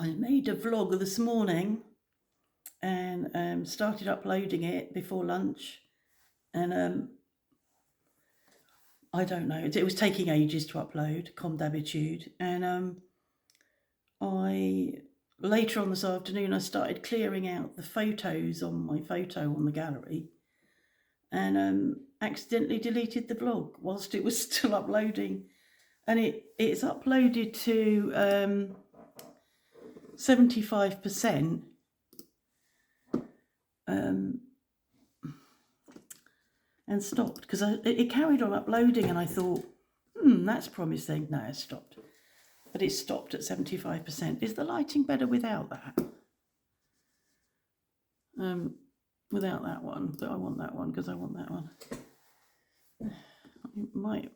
I made a vlog this morning and started uploading it before lunch. And I don't know, it was taking ages to upload, comme d'habitude. And I later on this afternoon, I started clearing out the photos on my photo on the gallery, and accidentally deleted the vlog whilst it was still uploading. And it's uploaded to 75%. And stopped because it carried on uploading, and I thought, that's promising. No, it stopped. But it stopped at 75%. Is the lighting better without that? Without that one, but I want that one because I want that one. I might.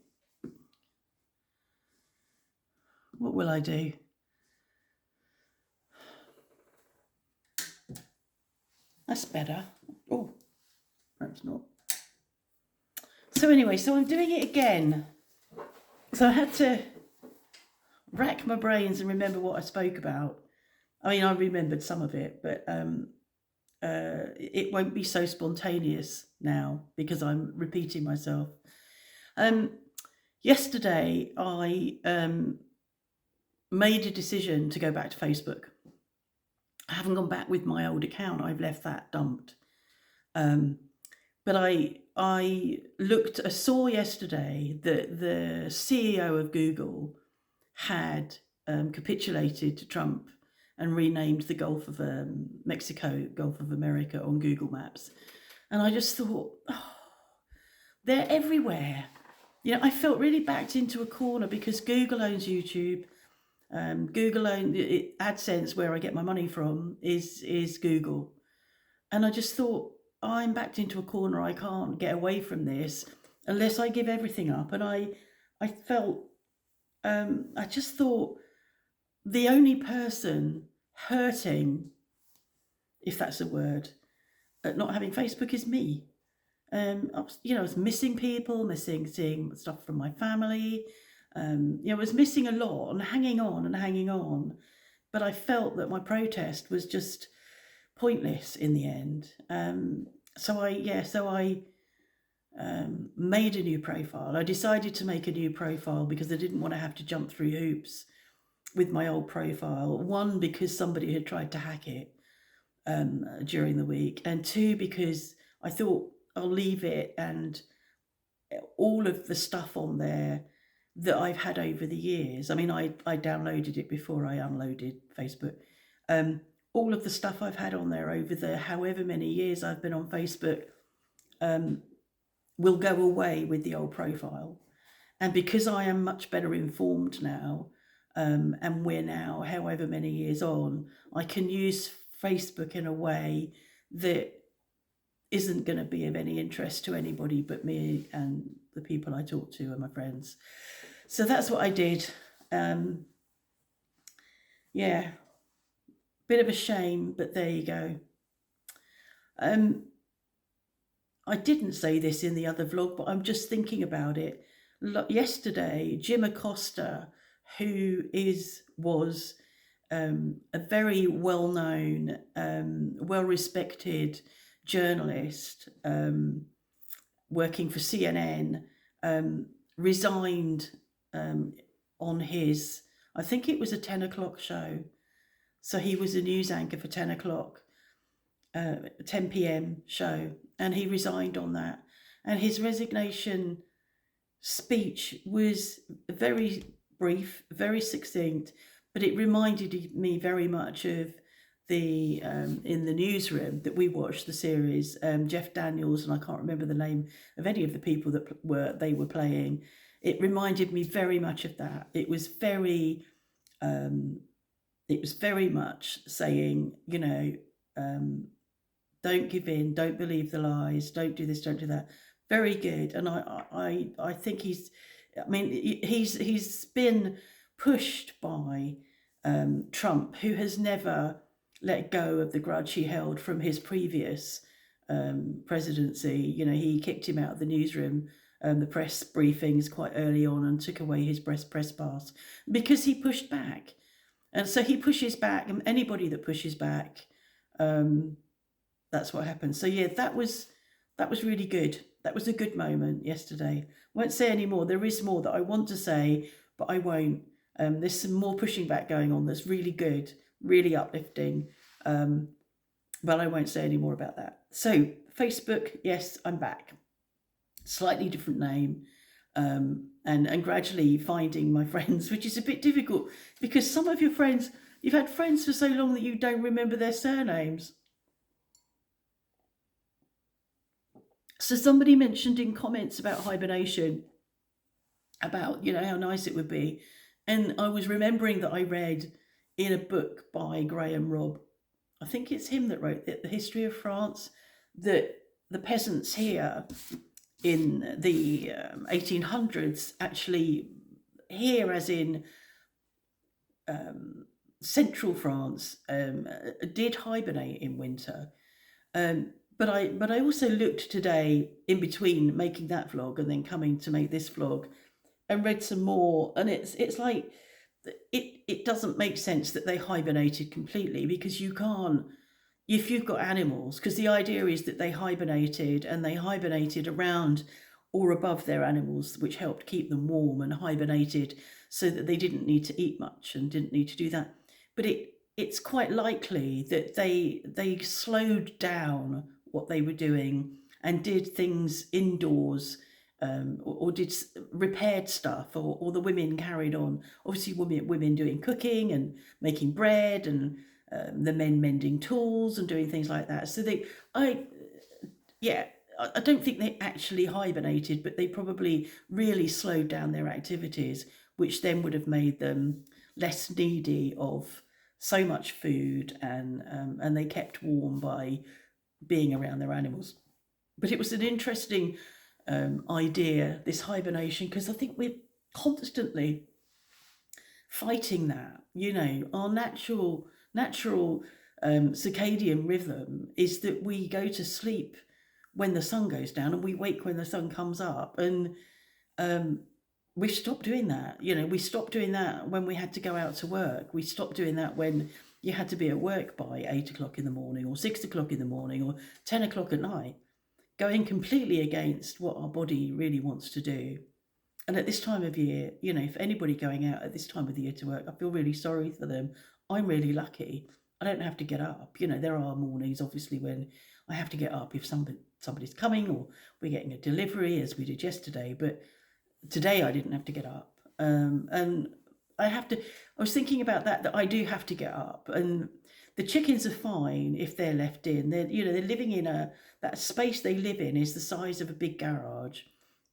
What will I do? That's better. Oh, perhaps not. So anyway, so I'm doing it again. So I had to rack my brains and remember what I spoke about. I mean, I remembered some of it, but it won't be so spontaneous now because I'm repeating myself. Yesterday, I made a decision to go back to Facebook. I haven't gone back with my old account. I've left that dumped. But I saw yesterday that the CEO of Google had capitulated to Trump and renamed the Gulf of Mexico, Gulf of America on Google Maps. And I just thought, they're everywhere. I felt really backed into a corner because Google owns YouTube. Google owns AdSense, where I get my money from, is Google. And I just thought, I'm backed into a corner. I can't get away from this unless I give everything up. And I felt, I just thought the only person hurting, if that's a word, at not having Facebook is me. I was missing people, seeing stuff from my family. I was missing a lot and hanging on. But I felt that my protest was just pointless in the end. So I made a new profile. I decided to make a new profile because I didn't want to have to jump through hoops with my old profile. One, because somebody had tried to hack it during the week, and two, because I thought I'll leave it and all of the stuff on there that I've had over the years. I mean, I downloaded it before I unloaded Facebook. All of the stuff I've had on there over the however many years I've been on Facebook will go away with the old profile. And because I am much better informed now, and we're now however many years on, I can use Facebook in a way that isn't going to be of any interest to anybody but me and the people I talk to and my friends. So that's what I did. Bit of a shame, but there you go. I didn't say this in the other vlog, but I'm just thinking about it. Yesterday, Jim Acosta, who was a very well-known, well-respected journalist working for CNN, resigned on his, I think it was a 10 o'clock show. So he was a news anchor for 10 o'clock, 10 p.m. show, and he resigned on that. And his resignation speech was very brief, very succinct, but it reminded me very much of the in the newsroom that we watched the series, Jeff Daniels, and I can't remember the name of any of the people that they were playing. It reminded me very much of that. It was very much saying, don't give in, don't believe the lies, don't do this, don't do that. Very good. And I think he's been pushed by Trump, who has never let go of the grudge he held from his previous presidency. He kicked him out of the newsroom, the press briefings quite early on, and took away his press pass because he pushed back. And so he pushes back, and anybody that pushes back, that's what happens. So yeah, that was really good. That was a good moment yesterday. Won't say any more. There is more that I want to say, but I won't. There's some more pushing back going on that's really good, really uplifting. But I won't say any more about that. So Facebook, yes, I'm back. Slightly different name. And gradually finding my friends, which is a bit difficult because some of your friends, you've had friends for so long that you don't remember their surnames. So somebody mentioned in comments about hibernation, about how nice it would be, and I was remembering that I read in a book by Graham Robb, I think it's him that wrote the history of France, that the peasants here in the 1800s, actually here as in central France, did hibernate in winter. But I also looked today in between making that vlog and then coming to make this vlog, and read some more, and it's like it doesn't make sense that they hibernated completely, because you can't, if you've got animals, because the idea is that they hibernated around or above their animals, which helped keep them warm, and hibernated so that they didn't need to eat much and didn't need to do that. But it's quite likely that they slowed down what they were doing and did things indoors, or did repaired stuff, or the women carried on. Obviously, women doing cooking and making bread, and the men mending tools and doing things like that. So I don't think they actually hibernated, but they probably really slowed down their activities, which then would have made them less needy of so much food, and they kept warm by being around their animals. But it was an interesting idea, this hibernation, because I think we're constantly fighting that. Our natural circadian rhythm is that we go to sleep when the sun goes down and we wake when the sun comes up, and we stopped doing that. We stopped doing that when we had to go out to work. We stopped doing that when you had to be at work by 8 o'clock in the morning, or 6 o'clock in the morning, or 10 o'clock at night, going completely against what our body really wants to do. And at this time of year, for anybody going out at this time of the year to work, I feel really sorry for them. I'm really lucky. I don't have to get up. There are mornings, obviously, when I have to get up if somebody's coming, or we're getting a delivery, as we did yesterday. But today I didn't have to get up. And I was thinking about that I do have to get up. And the chickens are fine if they're left in. They're living in that space they live in is the size of a big garage,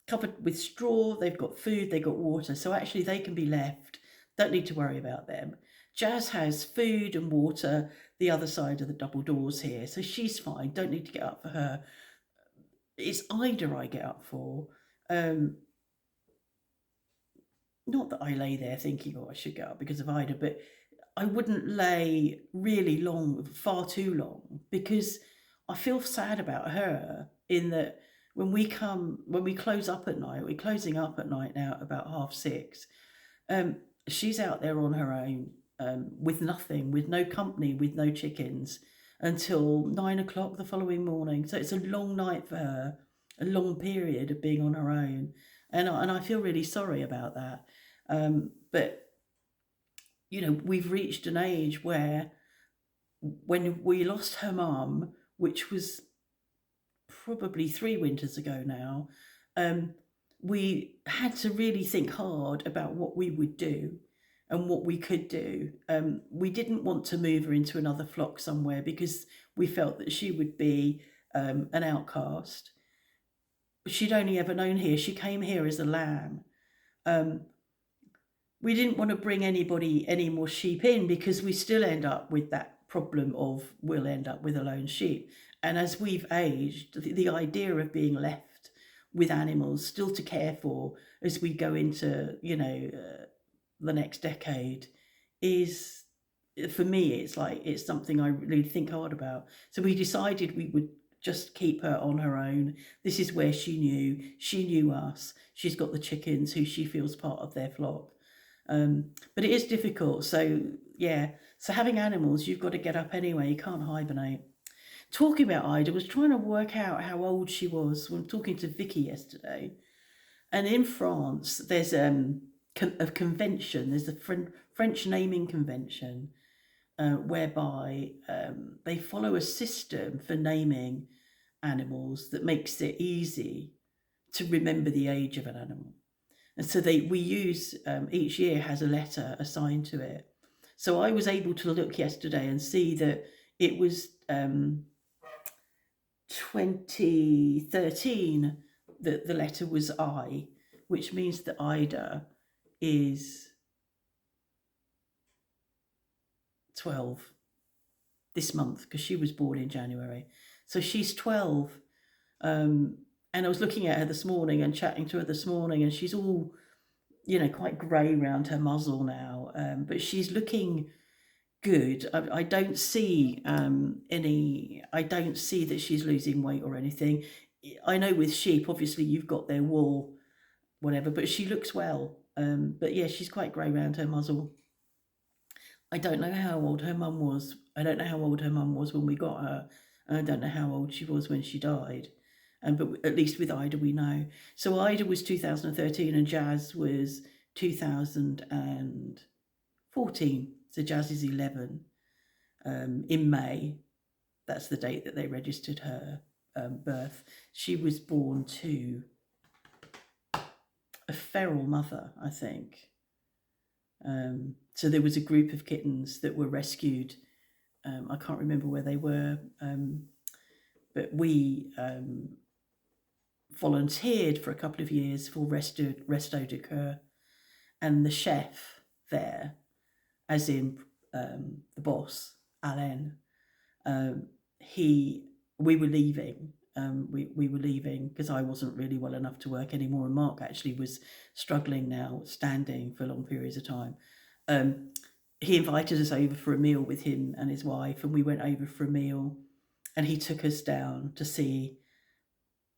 covered with straw. They've got food, they've got water, so actually they can be left. Don't need to worry about them. Jazz has food and water the other side of the double doors here, so she's fine. Don't need to get up for her. It's Ida I get up for. Not that I lay there thinking, oh, I should get up because of Ida, but I wouldn't lay really long, far too long, because I feel sad about her, in that when we close up at night, we're closing up at night now at about 6:30. She's out there on her own, with nothing, with no company, with no chickens, until 9 o'clock the following morning. So it's a long night for her, a long period of being on her own. And I feel really sorry about that. But we've reached an age where, when we lost her mum, which was probably 3 winters ago now, we had to really think hard about what we would do and what we could do. We didn't want to move her into another flock somewhere, because we felt that she would be an outcast. She'd only ever known here. She came here as a lamb. We didn't want to bring any more sheep in, because we still end up with that problem of, we'll end up with a lone sheep. And as we've aged, the idea of being left with animals still to care for as we go into the next decade is, for me, it's something I really think hard about. So we decided we would just keep her on her own. This is where she knew us. She's got the chickens who she feels part of their flock. But it is difficult. So Yeah. So having animals, you've got to get up anyway. You can't hibernate. Talking about Ida, was trying to work out how old she was when talking to Vicky yesterday. And in France, there's a convention. There's a French naming convention whereby they follow a system for naming animals that makes it easy to remember the age of an animal. And so we use each year has a letter assigned to it. So I was able to look yesterday and see that it was 2013 that the letter was I, which means that Ida is 12 this month because she was born in January. So she's 12. And I was looking at her this morning and chatting to her this morning, and she's all, quite grey around her muzzle now. But she's looking good. I don't see I don't see that she's losing weight or anything. I know with sheep, obviously you've got their wool, whatever, but she looks well. But yeah, she's quite grey around her muzzle. I don't know how old her mum was. I don't know how old her mum was when we got her. And I don't know how old she was when she died. But at least with Ida, we know. So Ida was 2013 and Jazz was 2014. So Jazz is 11. In May, that's the date that they registered her birth. She was born to a feral mother, I think. So there was a group of kittens that were rescued. I can't remember where they were, but we volunteered for a couple of years for Resto du Coeur, and the chef there, as in the boss, Alain, we were leaving. We were leaving because I wasn't really well enough to work anymore, and Mark actually was struggling now, standing for long periods of time. He invited us over for a meal with him and his wife, and we went over for a meal, and he took us down to see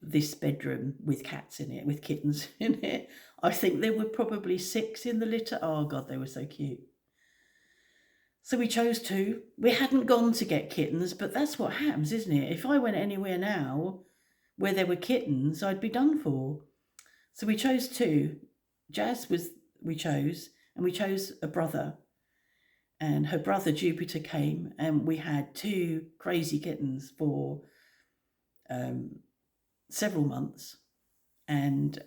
this bedroom with cats in it, with kittens in it. I think there were probably 6 in the litter. Oh God, they were so cute. So we chose 2. We hadn't gone to get kittens, but that's what happens, isn't it? If I went anywhere now where there were kittens, I'd be done for. So we chose 2. We chose a brother. And her brother Jupiter came, and we had 2 crazy kittens for several months. And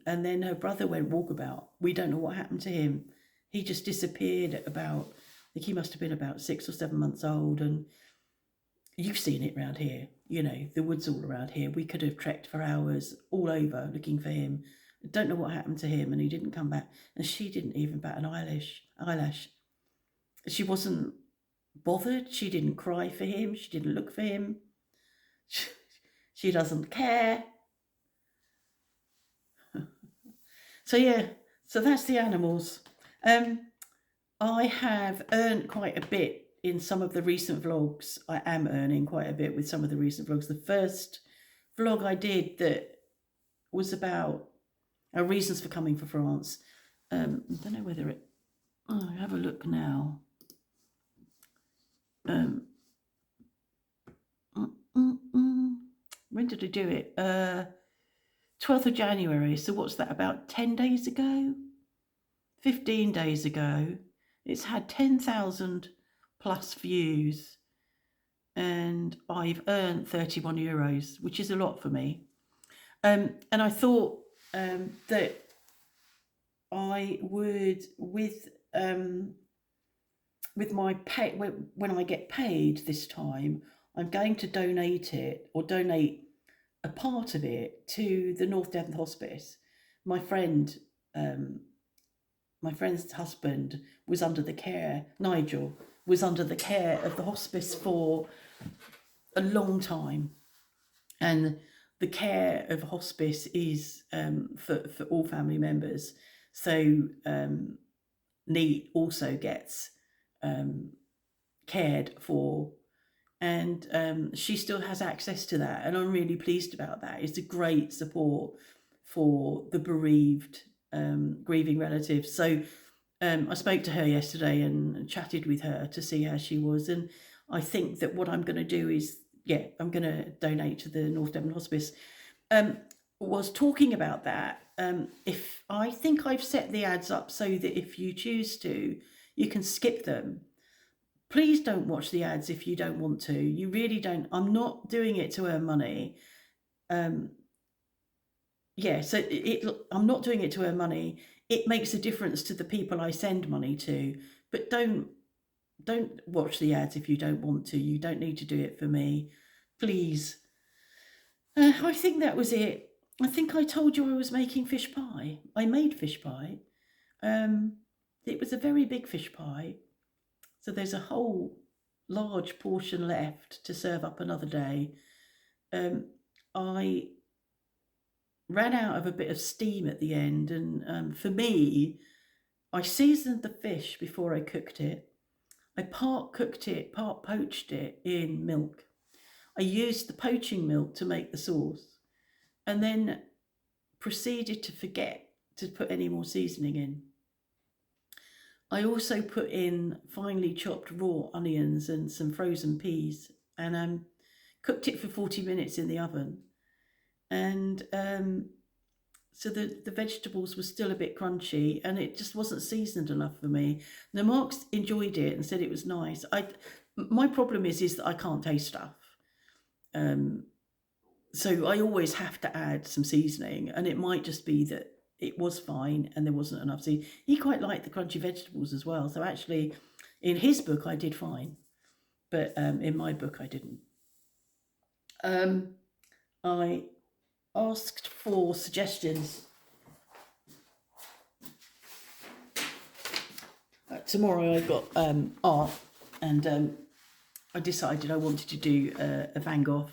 then her brother went walkabout. We don't know what happened to him. He just disappeared at about, I think he must have been about 6 or 7 months old. And you've seen it around here, the woods all around here. We could have trekked for hours all over looking for him. I don't know what happened to him, and he didn't come back. And she didn't even bat an eyelash. She wasn't bothered. She didn't cry for him. She didn't look for him. She doesn't care. So yeah, so that's the animals. I have earned quite a bit in some of the recent vlogs. I am earning quite a bit with some of the recent vlogs. The first vlog I did that was about our reasons for coming for France. I don't know whether it... Oh, have a look now. When did I do it? 12th of January. So what's that, about 10 days ago? 15 days ago. It's had 10,000 plus views, and I've earned €31, which is a lot for me. And I thought that I would, with my pay, when I get paid this time, I'm going to donate a part of it to the North Devon Hospice. My friend's husband was under the care, Nigel, was under the care of the hospice for a long time. And the care of hospice is for all family members. So Neat also gets cared for, and she still has access to that, and I'm really pleased about that. It's a great support for the bereaved, grieving relatives. So I spoke to her yesterday and chatted with her to see how she was, and I think that what I'm going to do is, yeah, I'm going to donate to the North Devon Hospice. Was talking about that. If I think I've set the ads up so that if you choose to, you can skip them. Please don't watch the ads if you don't want to. You really don't. I'm not doing it to earn money. Yeah, so I'm not doing it to earn money. It makes a difference to the people I send money to, but don't watch the ads if you don't want to. You don't need to do it for me, please. I think that was it. I think I told you I was making fish pie. I made fish pie. It was a very big fish pie, so there's a whole large portion left to serve up another day. I ran out of a bit of steam at the end, and for me, I seasoned the fish before I cooked it. I part cooked it, part poached it in milk. I used the poaching milk to make the sauce, and then proceeded to forget to put any more seasoning in. I also put in finely chopped raw onions and some frozen peas, and cooked it for 40 minutes in the oven. And so the vegetables were still a bit crunchy, and it just wasn't seasoned enough for me. Now Mark's enjoyed it and said it was nice. My problem is that I can't taste stuff, so I always have to add some seasoning, and it might just be that it was fine and there wasn't enough. So he quite liked the crunchy vegetables as well. So actually, in his book, I did fine, but in my book, I didn't. I asked for suggestions. Tomorrow I got art, and I decided I wanted to do a Van Gogh.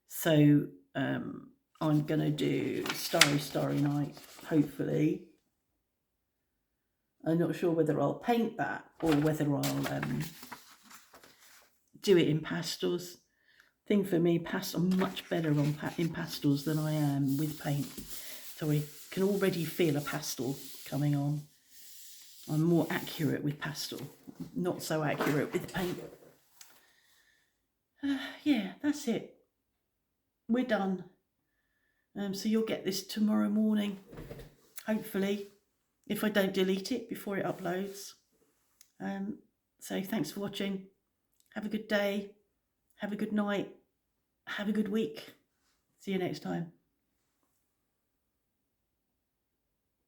So I'm going to do Starry Starry Night, hopefully. I'm not sure whether I'll paint that or whether I'll do it in pastels. Thing for me, I'm much better in pastels than I am with paint. So I can already feel a pastel coming on. I'm more accurate with pastel, not so accurate with paint. Yeah, that's it. We're done. So you'll get this tomorrow morning, hopefully, if I don't delete it before it uploads. So thanks for watching. Have a good day. Have a good night. Have a good week. See you next time.